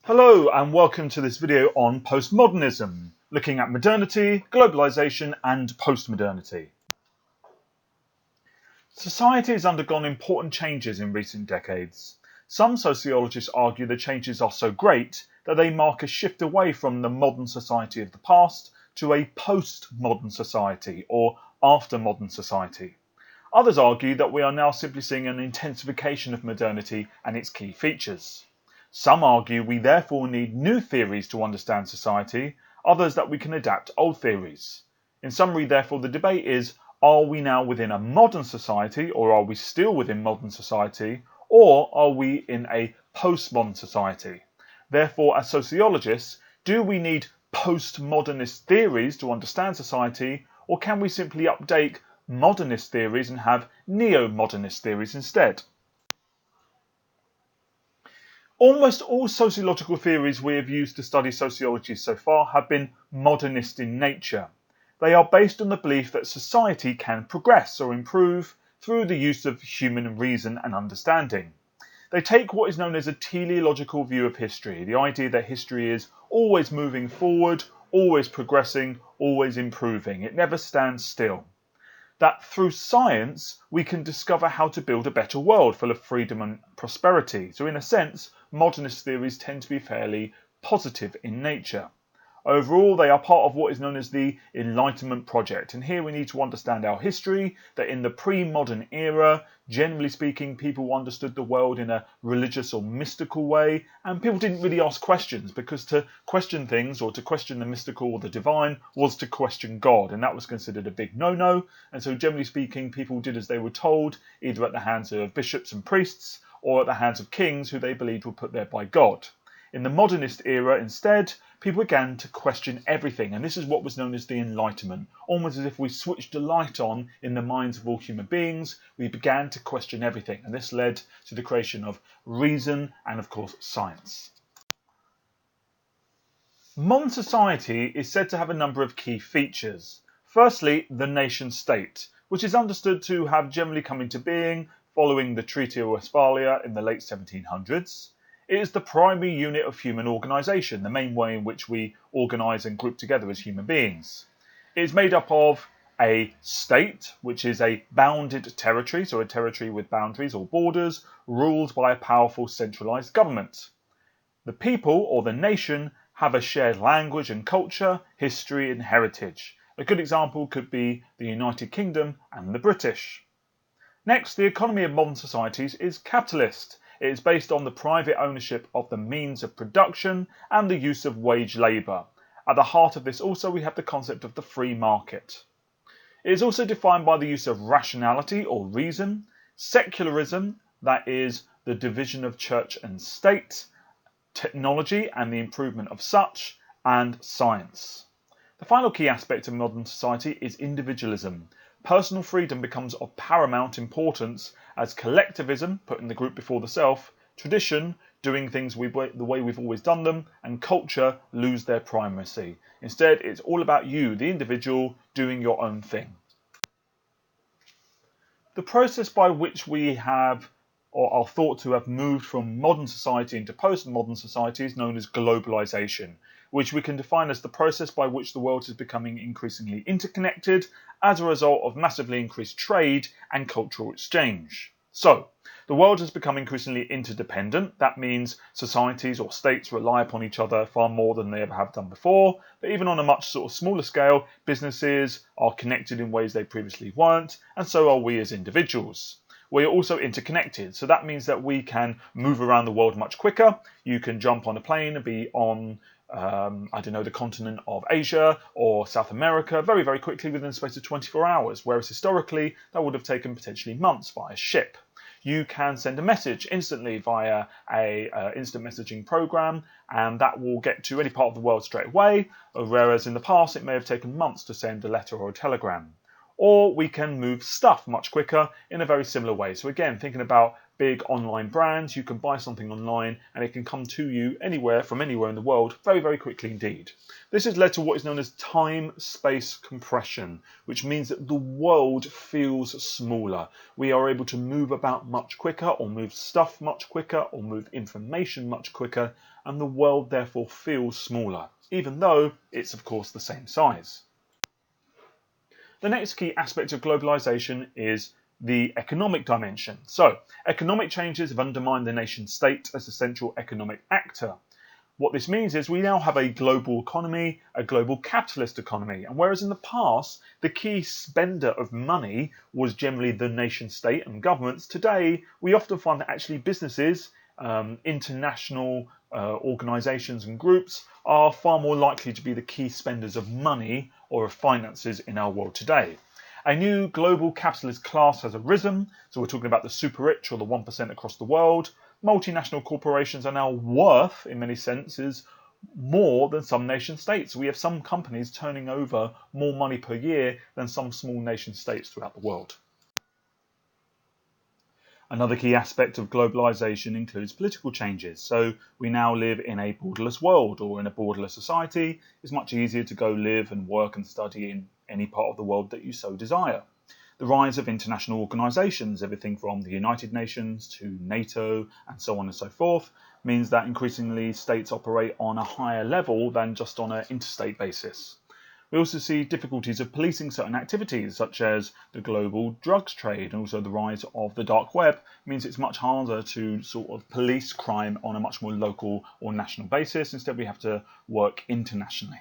Hello and welcome to this video on postmodernism, looking at modernity, globalisation and postmodernity. Society has undergone important changes in recent decades. Some sociologists argue the changes are so great that they mark a shift away from the modern society of the past to a post-modern society or after modern society. Others argue that we are now simply seeing an intensification of modernity and its key features. Some argue we therefore need new theories to understand society, others that we can adapt old theories. In summary, therefore, the debate is, are we now within a modern society, or are we still within modern society, or are we in a postmodern society? Therefore, as sociologists, do we need postmodernist theories to understand society, or can we simply update modernist theories and have neo-modernist theories instead? Almost all sociological theories we have used to study sociology so far have been modernist in nature. They are based on the belief that society can progress or improve through the use of human reason and understanding. They take what is known as a teleological view of history, the idea that history is always moving forward, always progressing, always improving. It never stands still. That through science we can discover how to build a better world full of freedom and prosperity. So in a sense, modernist theories tend to be fairly positive in nature. Overall, they are part of what is known as the Enlightenment project, and here we need to understand our history, that in the pre-modern era, generally speaking, people understood the world in a religious or mystical way, and people didn't really ask questions, because to question things or to question the mystical or the divine was to question God, and that was considered a big no-no, and so generally speaking, people did as they were told, either at the hands of bishops and priests, or at the hands of kings who they believed were put there by God. In the modernist era, instead, people began to question everything, and this is what was known as the Enlightenment. Almost as if we switched a light on in the minds of all human beings, we began to question everything, and this led to the creation of reason and, of course, science. Modern society is said to have a number of key features. Firstly, the nation-state, which is understood to have generally come into being following the Treaty of Westphalia in the late 1700s. It is the primary unit of human organisation, the main way in which we organise and group together as human beings. It is made up of a state, which is a bounded territory, so a territory with boundaries or borders, ruled by a powerful centralised government. The people, or the nation, have a shared language and culture, history and heritage. A good example could be the United Kingdom and the British. Next, the economy of modern societies is capitalist. It is based on the private ownership of the means of production and the use of wage labour. At the heart of this also we have the concept of the free market. It is also defined by the use of rationality or reason, secularism, that is the division of church and state, technology and the improvement of such, and science. The final key aspect of modern society is individualism. Personal freedom becomes of paramount importance as collectivism, putting the group before the self, tradition, doing things the way we've always done them, and culture lose their primacy. Instead, it's all about you, the individual, doing your own thing. The process by which we have or are thought to have moved from modern society into postmodern society is known as globalisation, which we can define as the process by which the world is becoming increasingly interconnected as a result of massively increased trade and cultural exchange. So, the world has become increasingly interdependent. That means societies or states rely upon each other far more than they ever have done before. But even on a much smaller scale, businesses are connected in ways they previously weren't, and so are we as individuals. We are also interconnected, so that means that we can move around the world much quicker. You can jump on a plane and be on the continent of Asia or South America very, very quickly within the space of 24 hours, whereas historically that would have taken potentially months via ship. You can send a message instantly via a instant messaging program, and that will get to any part of the world straight away, whereas in the past it may have taken months to send a letter or a telegram. Or we can move stuff much quicker in a very similar way. So again, thinking about big online brands. You can buy something online and it can come to you anywhere from anywhere in the world very, very quickly indeed. This has led to what is known as time-space compression, which means that the world feels smaller. We are able to move about much quicker, or move stuff much quicker, or move information much quicker, and the world therefore feels smaller, even though it's of course the same size. The next key aspect of globalisation is the economic dimension. So, economic changes have undermined the nation state as the central economic actor. What this means is we now have a global economy, a global capitalist economy, and whereas in the past the key spender of money was generally the nation state and governments, today we often find that actually businesses, international organisations and groups are far more likely to be the key spenders of money or of finances in our world today. A new global capitalist class has arisen, so we're talking about the super rich or the 1% across the world. Multinational corporations are now worth, in many senses, more than some nation states. We have some companies turning over more money per year than some small nation states throughout the world. Another key aspect of globalisation includes political changes. So we now live in a borderless world, or in a borderless society. It's much easier to go live and work and study in any part of the world that you so desire. The rise of international organisations, everything from the United Nations to NATO and so on and so forth, means that increasingly states operate on a higher level than just on an interstate basis. We also see difficulties of policing certain activities, such as the global drugs trade, and also the rise of the dark web means it's much harder to sort of police crime on a much more local or national basis. Instead, we have to work internationally.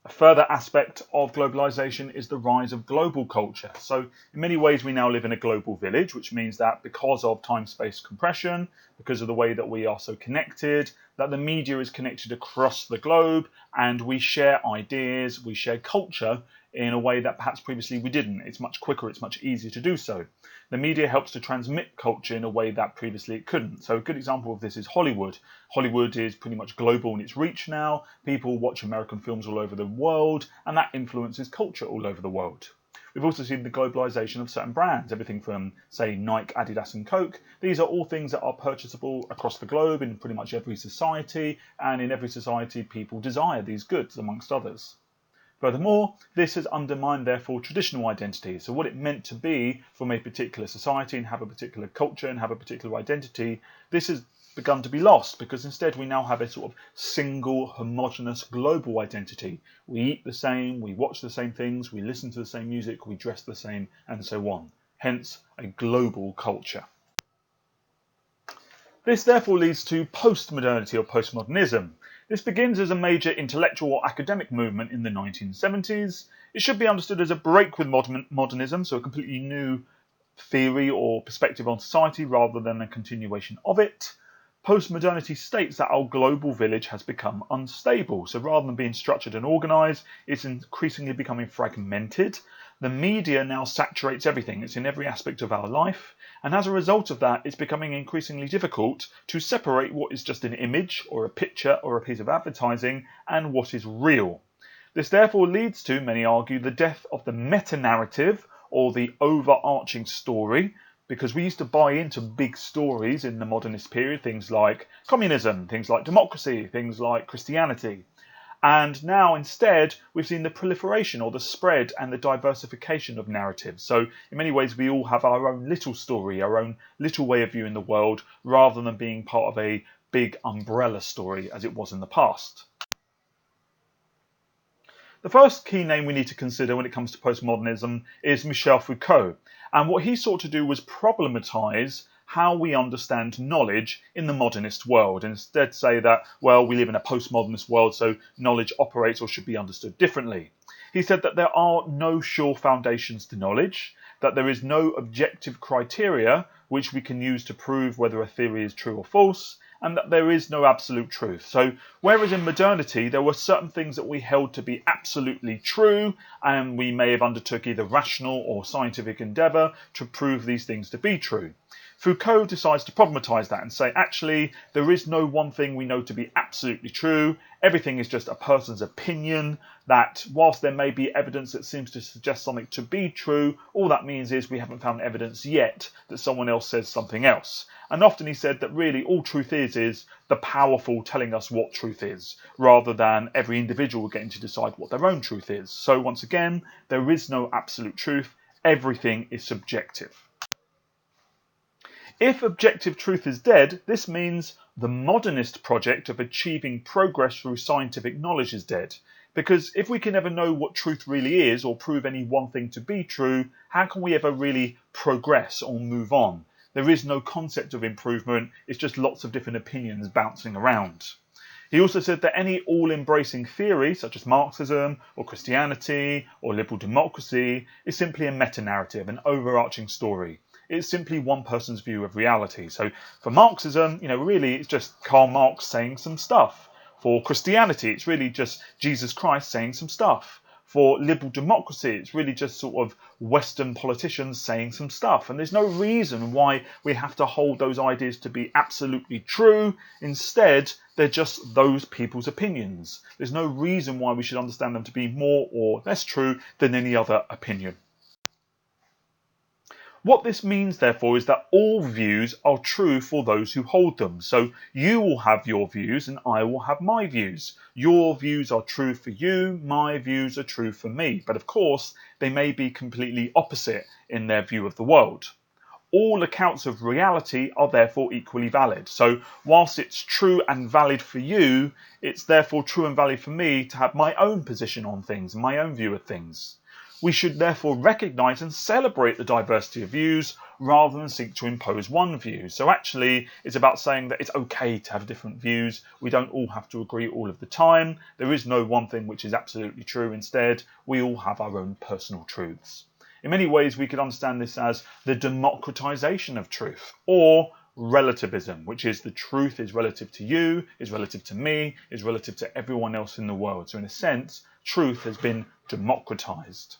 A further aspect of globalisation is the rise of global culture. So in many ways we now live in a global village, which means that because of time-space compression, because of the way that we are so connected, that the media is connected across the globe and we share ideas, we share culture in a way that perhaps previously we didn't. It's much quicker, it's much easier to do so. The media helps to transmit culture in a way that previously it couldn't. So a good example of this is Hollywood. Hollywood is pretty much global in its reach now. People watch American films all over the world, and that influences culture all over the world. We've also seen the globalization of certain brands, everything from, say, Nike, Adidas and Coke. These are all things that are purchasable across the globe in pretty much every society, and in every society people desire these goods, amongst others. Furthermore, this has undermined, therefore, traditional identity. So what it meant to be from a particular society and have a particular culture and have a particular identity, this has begun to be lost because instead we now have a sort of single, homogeneous, global identity. We eat the same, we watch the same things, we listen to the same music, we dress the same, and so on. Hence, a global culture. This therefore leads to postmodernity or postmodernism. This begins as a major intellectual or academic movement in the 1970s. It should be understood as a break with modernism, so a completely new theory or perspective on society rather than a continuation of it. Postmodernity states that our global village has become unstable, so rather than being structured and organised, it's increasingly becoming fragmented. The media now saturates everything, it's in every aspect of our life, and as a result of that, it's becoming increasingly difficult to separate what is just an image or a picture or a piece of advertising and what is real. This therefore leads to, many argue, the death of the meta-narrative or the overarching story, because we used to buy into big stories in the modernist period, things like communism, things like democracy, things like Christianity. And now instead we've seen the proliferation or the spread and the diversification of narratives. So in many ways we all have our own little story, our own little way of viewing the world, rather than being part of a big umbrella story as it was in the past. The first key name we need to consider when it comes to postmodernism is Michel Foucault. And what he sought to do was problematize how we understand knowledge in the modernist world, and instead say that, well, we live in a postmodernist world, so knowledge operates or should be understood differently. He said that there are no sure foundations to knowledge, that there is no objective criteria which we can use to prove whether a theory is true or false, and that there is no absolute truth. So whereas in modernity there were certain things that we held to be absolutely true, and we may have undertook either rational or scientific endeavour to prove these things to be true. Foucault decides to problematize that and say, actually, there is no one thing we know to be absolutely true. Everything is just a person's opinion, that whilst there may be evidence that seems to suggest something to be true, all that means is we haven't found evidence yet that someone else says something else. And often he said that really all truth is the powerful telling us what truth is, rather than every individual getting to decide what their own truth is. So once again, there is no absolute truth. Everything is subjective. If objective truth is dead, this means the modernist project of achieving progress through scientific knowledge is dead. Because if we can never know what truth really is or prove any one thing to be true, how can we ever really progress or move on? There is no concept of improvement, it's just lots of different opinions bouncing around. He also said that any all-embracing theory, such as Marxism or Christianity or liberal democracy, is simply a meta-narrative, an overarching story. It's simply one person's view of reality. So for Marxism, really it's just Karl Marx saying some stuff. For Christianity, it's really just Jesus Christ saying some stuff. For liberal democracy, it's really just sort of Western politicians saying some stuff. And there's no reason why we have to hold those ideas to be absolutely true. Instead, they're just those people's opinions. There's no reason why we should understand them to be more or less true than any other opinion. What this means, therefore, is that all views are true for those who hold them. So you will have your views and I will have my views. Your views are true for you, my views are true for me. But of course, they may be completely opposite in their view of the world. All accounts of reality are therefore equally valid. So whilst it's true and valid for you, it's therefore true and valid for me to have my own position on things, my own view of things. We should therefore recognise and celebrate the diversity of views rather than seek to impose one view. So actually, it's about saying that it's okay to have different views. We don't all have to agree all of the time. There is no one thing which is absolutely true. Instead, we all have our own personal truths. In many ways, we could understand this as the democratisation of truth, or relativism, which is the truth is relative to you, is relative to me, is relative to everyone else in the world. So in a sense, truth has been democratised.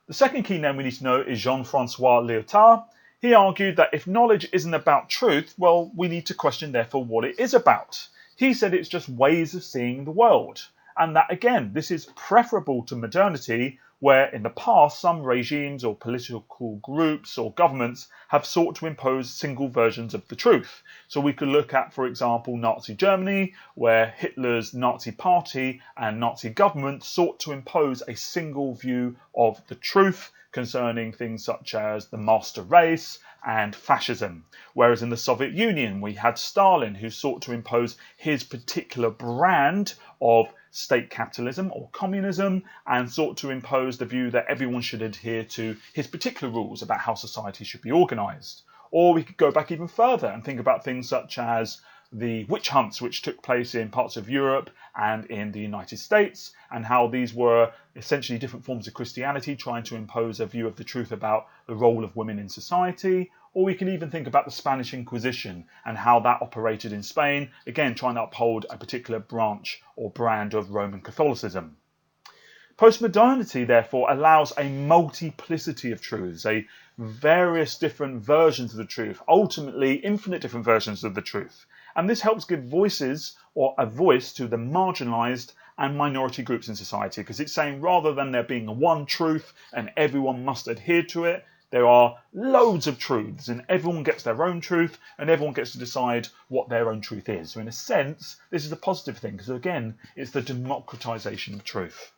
The second key name we need to know is Jean-Francois Lyotard. He argued that if knowledge isn't about truth, well, we need to question therefore what it is about. He said it's just ways of seeing the world. And that, again, this is preferable to modernity, where in the past some regimes or political groups or governments have sought to impose single versions of the truth. So we could look at, for example, Nazi Germany, where Hitler's Nazi party and Nazi government sought to impose a single view of the truth concerning things such as the master race and fascism. Whereas in the Soviet Union, we had Stalin, who sought to impose his particular brand of state capitalism or communism and sought to impose the view that everyone should adhere to his particular rules about how society should be organised. Or we could go back even further and think about things such as the witch hunts which took place in parts of Europe and in the United States, and how these were essentially different forms of Christianity trying to impose a view of the truth about the role of women in society. Or we can even think about the Spanish Inquisition and how that operated in Spain, again trying to uphold a particular branch or brand of Roman Catholicism. Postmodernity, therefore, allows a multiplicity of truths, various different versions of the truth, ultimately infinite different versions of the truth. And this helps give voices or a voice to the marginalised and minority groups in society, because it's saying rather than there being one truth and everyone must adhere to it, there are loads of truths and everyone gets their own truth and everyone gets to decide what their own truth is. So in a sense, this is a positive thing, because again, it's the democratisation of truth.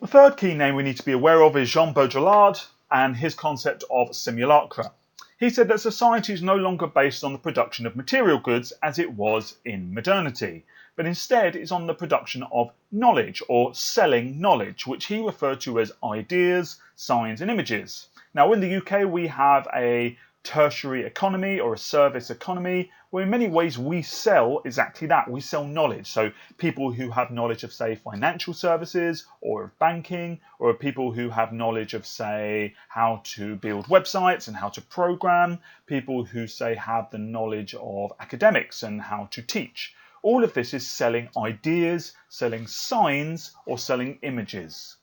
The third key name we need to be aware of is Jean Baudrillard and his concept of simulacra. He said that society is no longer based on the production of material goods as it was in modernity, but instead is on the production of knowledge or selling knowledge, which he referred to as ideas, signs and images. Now in the UK we have a tertiary economy or a service economy where in many ways we sell exactly that. We sell knowledge. So people who have knowledge of, say, financial services or of banking, or people who have knowledge of, say, how to build websites and how to program, people who, say, have the knowledge of academics and how to teach. All of this is selling ideas, selling signs or selling images.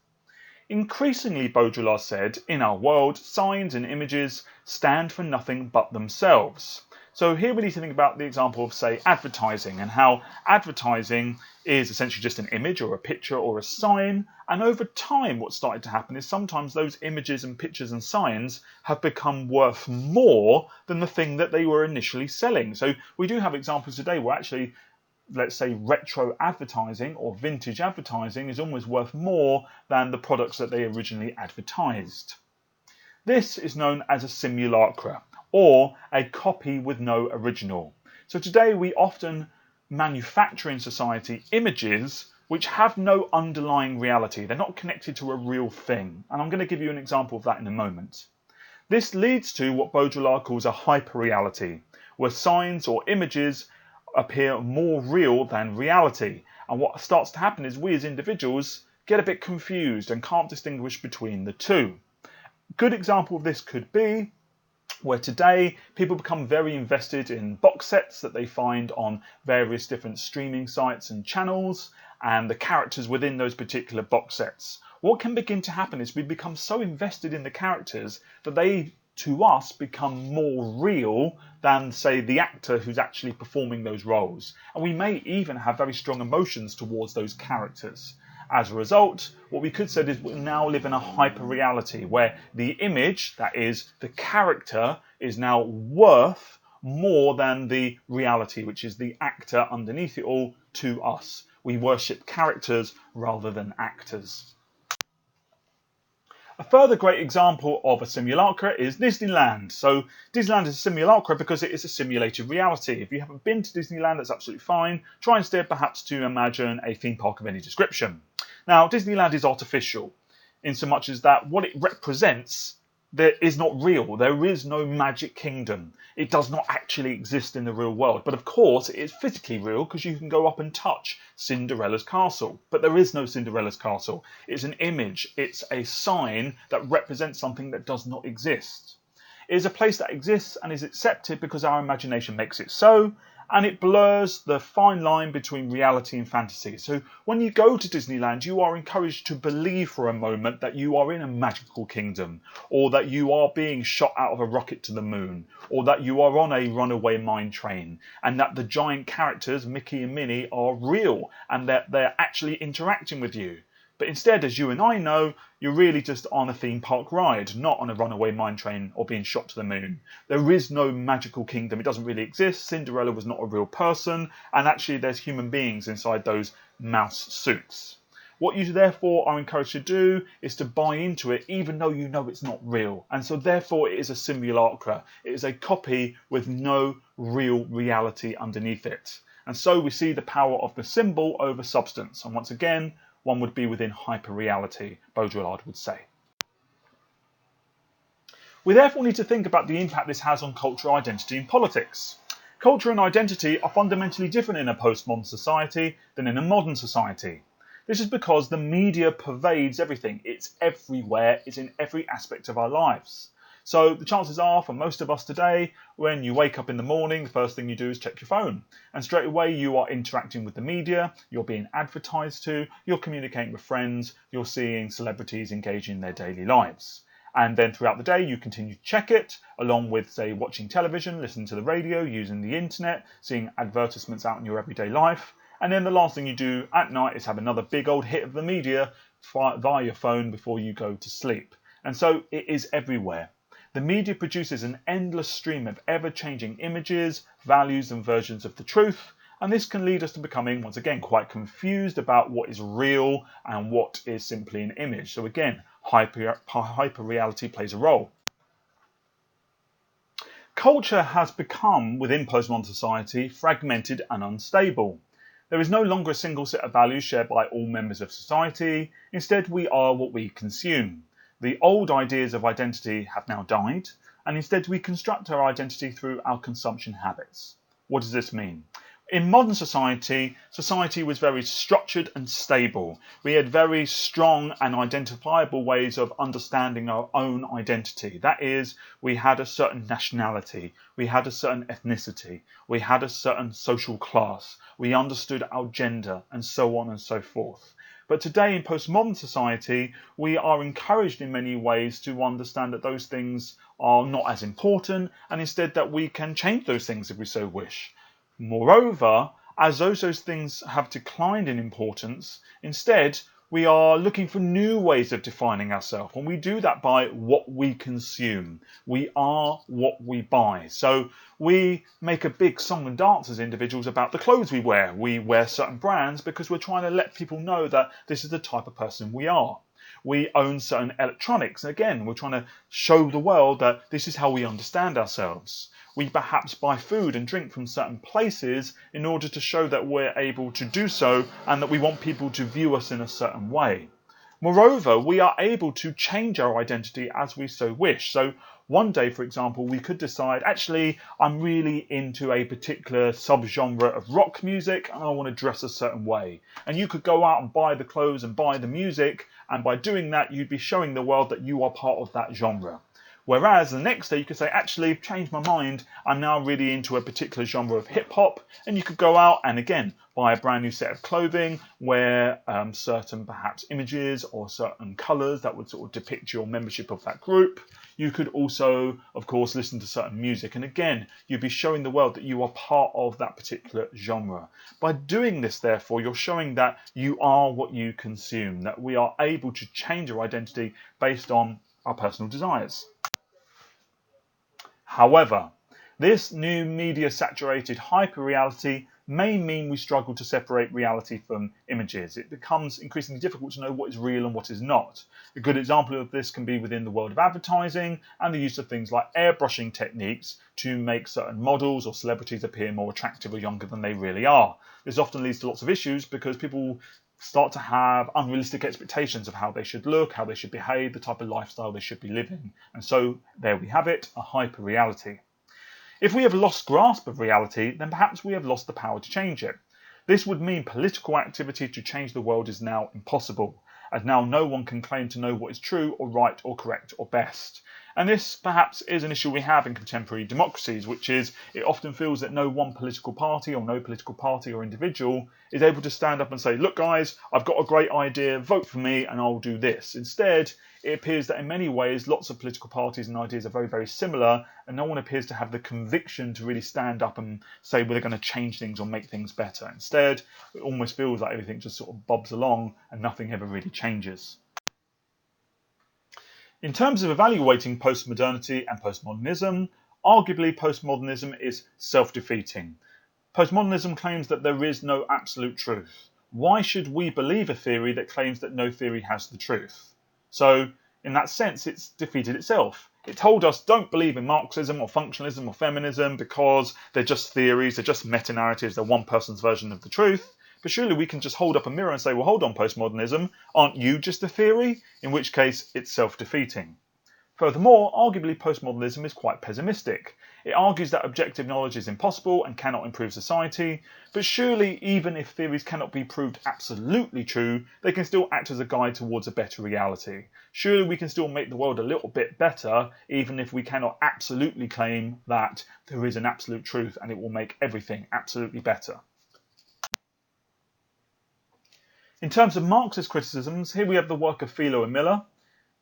Increasingly, Baudrillard said, in our world, signs and images stand for nothing but themselves. So here we need to think about the example of, say, advertising, and how advertising is essentially just an image or a picture or a sign. And over time, what's started to happen is sometimes those images and pictures and signs have become worth more than the thing that they were initially selling. So we do have examples today where actually, let's say, retro advertising or vintage advertising is almost worth more than the products that they originally advertised. This is known as a simulacra, or a copy with no original. So today we often manufacture in society images which have no underlying reality. They're not connected to a real thing. And I'm going to give you an example of that in a moment. This leads to what Baudrillard calls a hyperreality, where signs or images appear more real than reality. And what starts to happen is we as individuals get a bit confused and can't distinguish between the two. A good example of this could be where today people become very invested in box sets that they find on various different streaming sites and channels, and the characters within those particular box sets. What can begin to happen is we become so invested in the characters that they, to us, become more real than, say, the actor who's actually performing those roles. And we may even have very strong emotions towards those characters. As a result, what we could say is we now live in a hyper-reality where the image, that is, the character, is now worth more than the reality, which is the actor underneath it all, to us. We worship characters rather than actors. A further great example of a simulacra is Disneyland. So Disneyland is a simulacra because it is a simulated reality. If you haven't been to Disneyland, that's absolutely fine. Try instead perhaps to imagine a theme park of any description. Now, Disneyland is artificial in so much as that what it represents there is not real. There is no magic kingdom. It does not actually exist in the real world. But of course, it is physically real because you can go up and touch Cinderella's castle. But there is no Cinderella's castle. It's an image. It's a sign that represents something that does not exist. It is a place that exists and is accepted because our imagination makes it so, and it blurs the fine line between reality and fantasy. So when you go to Disneyland, you are encouraged to believe for a moment that you are in a magical kingdom, or that you are being shot out of a rocket to the moon, or that you are on a runaway mine train, and that the giant characters, Mickey and Minnie, are real, and that they're actually interacting with you. But instead, as you and I know, you're really just on a theme park ride, not on a runaway mine train or being shot to the moon. There is no magical kingdom. It doesn't really exist. Cinderella was not a real person. And actually, there's human beings inside those mouse suits. What you therefore are encouraged to do is to buy into it, even though you know it's not real. And so therefore, it is a simulacra. It is a copy with no real reality underneath it. And so we see the power of the symbol over substance. And once again, one would be within hyperreality, Baudrillard would say. We therefore need to think about the impact this has on culture, identity and politics. Culture and identity are fundamentally different in a postmodern society than in a modern society. This is because the media pervades everything. It's everywhere. It's in every aspect of our lives. So the chances are, for most of us today, when you wake up in the morning, the first thing you do is check your phone. And straight away you are interacting with the media, you're being advertised to, you're communicating with friends, you're seeing celebrities engaging in their daily lives. And then throughout the day you continue to check it, along with, say, watching television, listening to the radio, using the internet, seeing advertisements out in your everyday life. And then the last thing you do at night is have another big old hit of the media via your phone before you go to sleep. And so it is everywhere. The media produces an endless stream of ever-changing images, values and versions of the truth, and this can lead us to becoming, once again, quite confused about what is real and what is simply an image. So again, hyper-reality plays a role. Culture has become, within postmodern society, fragmented and unstable. There is no longer a single set of values shared by all members of society. Instead, we are what we consume. The old ideas of identity have now died, and instead we construct our identity through our consumption habits. What does this mean? In modern society, society was very structured and stable. We had very strong and identifiable ways of understanding our own identity. That is, we had a certain nationality, we had a certain ethnicity, we had a certain social class, we understood our gender, and so on and so forth. But today in postmodern society, we are encouraged in many ways to understand that those things are not as important, and instead that we can change those things if we so wish. Moreover, as those things have declined in importance, instead we are looking for new ways of defining ourselves, and we do that by what we consume. We are what we buy. So we make a big song and dance as individuals about the clothes we wear. We wear certain brands because we're trying to let people know that this is the type of person we are. We own certain electronics. Again, we're trying to show the world that this is how we understand ourselves. We perhaps buy food and drink from certain places in order to show that we're able to do so and that we want people to view us in a certain way. Moreover, we are able to change our identity as we so wish. So one day, for example, we could decide, actually, I'm really into a particular subgenre of rock music and I want to dress a certain way. And you could go out and buy the clothes and buy the music, and by doing that, you'd be showing the world that you are part of that genre. Whereas the next day you could say, actually, I've changed my mind, I'm now really into a particular genre of hip hop, and you could go out and again buy a brand new set of clothing, wear certain perhaps images or certain colours that would sort of depict your membership of that group. You could also, of course, listen to certain music, and again, you'd be showing the world that you are part of that particular genre. By doing this, therefore, you're showing that you are what you consume, that we are able to change our identity based on our personal desires. However, this new media-saturated hyper-reality may mean we struggle to separate reality from images. It becomes increasingly difficult to know what is real and what is not. A good example of this can be within the world of advertising and the use of things like airbrushing techniques to make certain models or celebrities appear more attractive or younger than they really are. This often leads to lots of issues because people start to have unrealistic expectations of how they should look, how they should behave, the type of lifestyle they should be living. And so there we have it, a hyper-reality. If we have lost grasp of reality, then perhaps we have lost the power to change it. This would mean political activity to change the world is now impossible, as now no one can claim to know what is true or right or correct or best. And this perhaps is an issue we have in contemporary democracies, which is it often feels that no one political party or no political party or individual is able to stand up and say, look guys, I've got a great idea, vote for me and I'll do this. Instead, it appears that in many ways, lots of political parties and ideas are very, very similar, and no one appears to have the conviction to really stand up and say, well, they're going to change things or make things better. Instead, it almost feels like everything just sort of bobs along and nothing ever really changes. In terms of evaluating postmodernity and postmodernism, arguably postmodernism is self-defeating. Postmodernism claims that there is no absolute truth. Why should we believe a theory that claims that no theory has the truth? So, in that sense, it's defeated itself. It told us don't believe in Marxism or functionalism or feminism because they're just theories, they're just meta-narratives, they're one person's version of the truth. But surely we can just hold up a mirror and say, well, hold on, postmodernism, aren't you just a theory? In which case, it's self-defeating. Furthermore, arguably postmodernism is quite pessimistic. It argues that objective knowledge is impossible and cannot improve society, but surely even if theories cannot be proved absolutely true, they can still act as a guide towards a better reality. Surely we can still make the world a little bit better, even if we cannot absolutely claim that there is an absolute truth and it will make everything absolutely better. In terms of Marxist criticisms, here we have the work of Philo and Miller.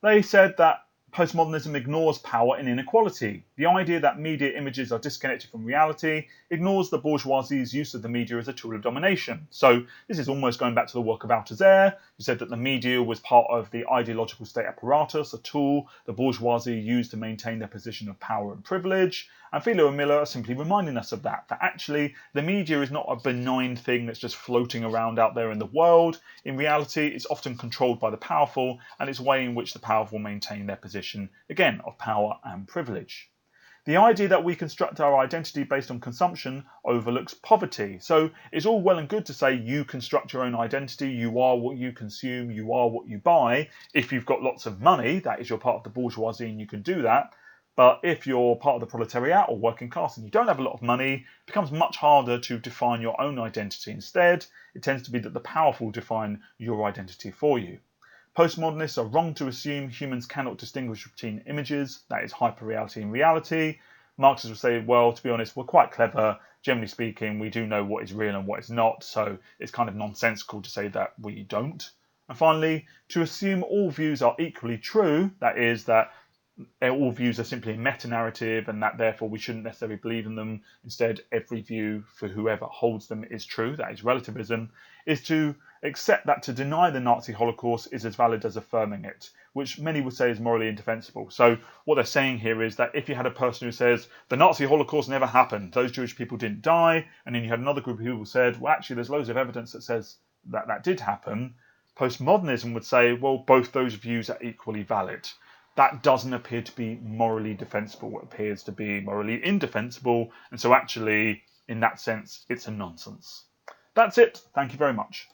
They said that postmodernism ignores power and inequality. The idea that media images are disconnected from reality ignores the bourgeoisie's use of the media as a tool of domination. So this is almost going back to the work of Esher, who said that the media was part of the ideological state apparatus, a tool the bourgeoisie used to maintain their position of power and privilege. And Philo and Miller are simply reminding us of that actually the media is not a benign thing that's just floating around out there in the world. In reality, it's often controlled by the powerful, and it's a way in which the powerful maintain their position, again, of power and privilege. The idea that we construct our identity based on consumption overlooks poverty. So it's all well and good to say you construct your own identity, you are what you consume, you are what you buy. If you've got lots of money, that is you're part of the bourgeoisie and you can do that. But if you're part of the proletariat or working class and you don't have a lot of money, it becomes much harder to define your own identity. Instead, it tends to be that the powerful define your identity for you. Postmodernists are wrong to assume humans cannot distinguish between images, that is hyperreality and reality. Marxists will say, well, to be honest, we're quite clever. Generally speaking, we do know what is real and what is not, so it's kind of nonsensical to say that we don't. And finally, to assume all views are equally true, that is, that all views are simply a meta-narrative and that therefore we shouldn't necessarily believe in them. Instead, every view for whoever holds them is true, that is relativism, is to accept that to deny the Nazi Holocaust is as valid as affirming it, which many would say is morally indefensible. So what they're saying here is that if you had a person who says the Nazi Holocaust never happened, those Jewish people didn't die, and then you had another group of people who said, well, actually, there's loads of evidence that says that that did happen, postmodernism would say, well, both those views are equally valid. That doesn't appear to be morally defensible. It appears to be morally indefensible. And so actually, in that sense, it's a nonsense. That's it. Thank you very much.